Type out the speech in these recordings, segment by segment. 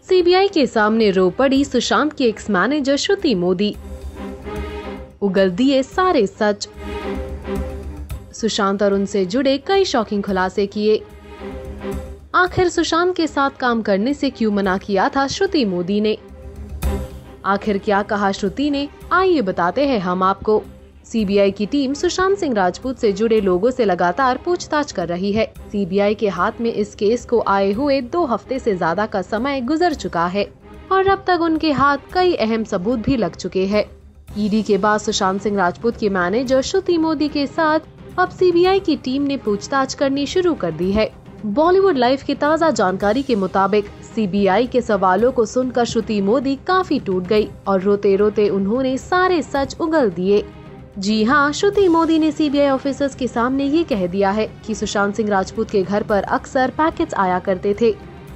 CBI के सामने रो पड़ी सुशांत की एक्स मैनेजर श्रुति मोदी। उगल दिए सारे सच। सुशांत और उनसे जुड़े कई शॉकिंग खुलासे किए। आखिर सुशांत के साथ काम करने से क्यों मना किया था श्रुति मोदी ने? आखिर क्या कहा श्रुति ने, आइए बताते हैं हम आपको। सीबीआई की टीम सुशांत सिंह राजपूत से जुड़े लोगों से लगातार पूछताछ कर रही है। सीबीआई के हाथ में इस केस को आए हुए 2 हफ्ते से ज्यादा का समय गुजर चुका है और अब तक उनके हाथ कई अहम सबूत भी लग चुके हैं। ईडी के बाद सुशांत सिंह राजपूत की मैनेजर श्रुति मोदी के साथ अब सीबीआई की टीम ने पूछताछ करनी शुरू कर दी है। बॉलीवुड लाइव की ताज़ा जानकारी के मुताबिक सीबीआई के सवालों को सुनकर श्रुति मोदी काफी टूट गई और रोते रोते उन्होंने सारे सच उगल दिए। जी हाँ, श्रुति मोदी ने सीबीआई ऑफिसर्स के सामने ये कह दिया है कि सुशांत सिंह राजपूत के घर पर अक्सर पैकेट्स आया करते थे।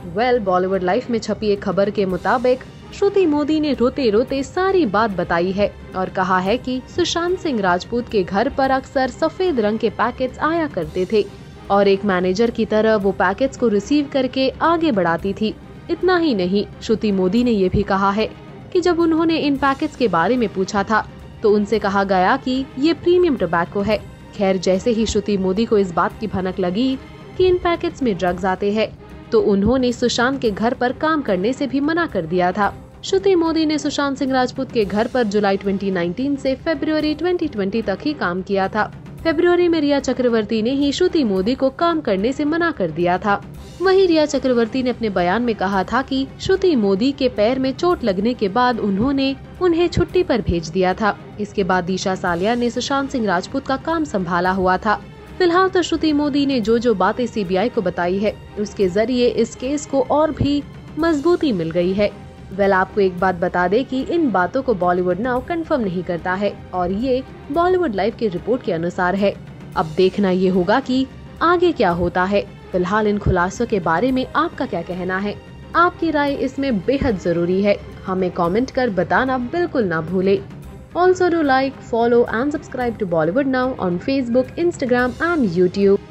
बॉलीवुड लाइफ में छपी एक खबर के मुताबिक श्रुति मोदी ने रोते रोते सारी बात बताई है और कहा है कि सुशांत सिंह राजपूत के घर पर अक्सर सफेद रंग के पैकेट्स आया करते थे और एक मैनेजर की तरह वो पैकेट्स को रिसीव करके आगे बढ़ाती थी। इतना ही नहीं, श्रुति मोदी ने ये भी कहा है कि जब उन्होंने इन पैकेट्स के बारे में पूछा था तो उनसे कहा गया कि ये प्रीमियम टोबैको है। खैर, जैसे ही श्रुति मोदी को इस बात की भनक लगी कि इन पैकेट्स में ड्रग्स आते हैं तो उन्होंने सुशांत के घर पर काम करने से भी मना कर दिया था। श्रुति मोदी ने सुशांत सिंह राजपूत के घर पर जुलाई 2019 से फरवरी 2020 तक ही काम किया था। फरवरी में रिया चक्रवर्ती ने ही श्रुति मोदी को काम करने से मना कर दिया था। वहीं रिया चक्रवर्ती ने अपने बयान में कहा था कि श्रुति मोदी के पैर में चोट लगने के बाद उन्होंने उन्हें छुट्टी पर भेज दिया था। इसके बाद दिशा सालिया ने सुशांत सिंह राजपूत का काम संभाला हुआ था। फिलहाल तो श्रुति मोदी ने जो बातें सीबीआई को बताई है उसके जरिए इस केस को और भी मजबूती मिल गई है। आपको एक बात बता दे कि इन बातों को बॉलीवुड नाउ कंफर्म नहीं करता है और ये बॉलीवुड लाइव की रिपोर्ट के अनुसार है। अब देखना ये होगा कि आगे क्या होता है। फिलहाल इन खुलासों के बारे में आपका क्या कहना है? आपकी राय इसमें बेहद जरूरी है। हमें कमेंट कर बताना बिल्कुल ना भूले। Also do like, follow and subscribe to Bollywood Now on Facebook, Instagram and YouTube.